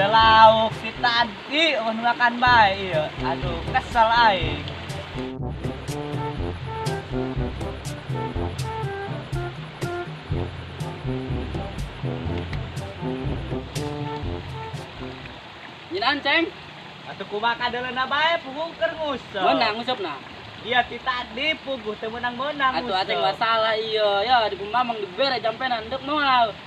Iya lauk si tadi makan baik iya. Aduh, kesel aing. Jinaan ceng, Atuh kumaha kadeulena bae puguh keur nguseup. menang ngusupna. Iya ti tadi puguh teu meunang-meunang Atuh aceng masalah iya, ya di mamang di bere jampenan deuk moal.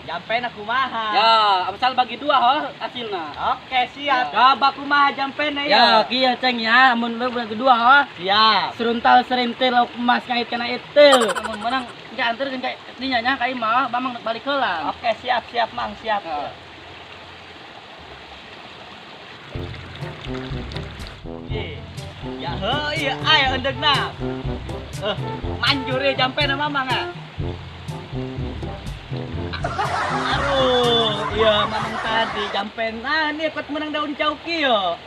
Jampena kumaha? Ya, asal bagi dua ho hasilna. Oke, siap. Ya. Coba kumaha jampena Ya, ya. kieu ceng ya, mun bagi kedua ho. Siap. Seruntal serintil emas ngait kana itil. Mun menang enggak anterkeun ka dinya nya ka imah, mamang balik heula. Oke, siap Mang, siap. Ya. Ya heuh ieu aya endegna. Manjur ya jampena mamang ah. Aduh, iya mamang tadi jampena nih ikut menang daun cauki yo.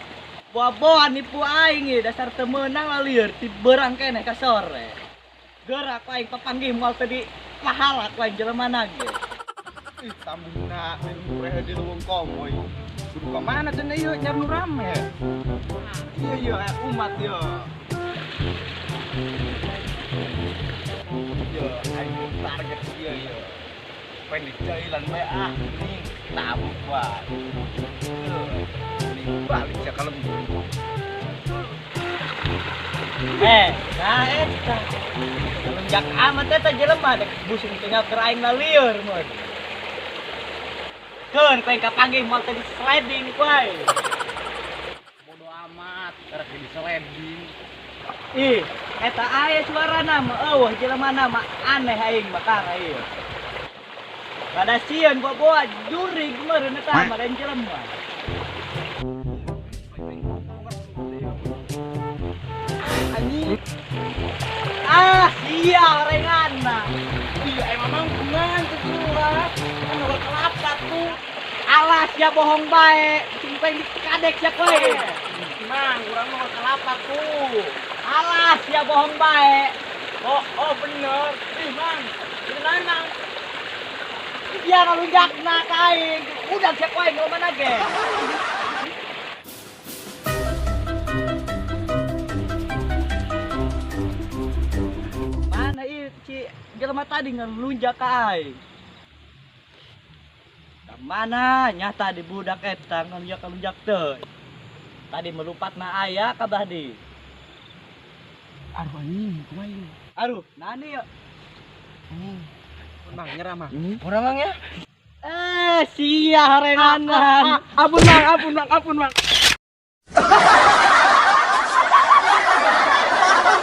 Boa-boa nipu aing ieu dasar teu meunang lalieur ti beurang keneh ka sore. Gerak aing papanggih moal tadi pahala ku aing jelemana ge. Ih, tambungna mureh di luwung komoy. Kudu ka mana cenah ieu jar nu rame. Iya umat yo. Yo, aing target ieu yo. Pengen jailan bae ah, ini tabuk wae. Ini balik ya kalau Nah eta. Lunjak amat eta jelema dek busung tinggal keur aing lalieur mun. Keun kowe kapanggih moal tadi sliding kowe. bodo amat, karek di sliding. Ih, eta aya suarana mah eueuh jelemana mah aneh aing bakar ieu. Pada sieun boa jurig meureun eta mah dan jelema. Anjing, Ah, sia renganna. iya emang kumaha tuh kurang. Kan udah kelapa tuh. Alas ya bohong bae. Sumpah ini kadek ya kowe. Mang, urang mah kelapa tuh. Alas ya bohong bae. Oh bener. Ih, Mang. Beneran, Mang. Dia ngalunjakna ka aing. Udah siap wae ngeuleuh mana ge. Mana ieu ci jelema tadi ngelunjak ka aing. Da mana nyata di budak eta ngelunjak teh. Tadi melupatna aya kabah di. Aduh anjing, kumaha ieu? Aduh, nani ya? Mang, nyerah, Mang. Urang mang ya. Sia renganan. Ampun, Mang.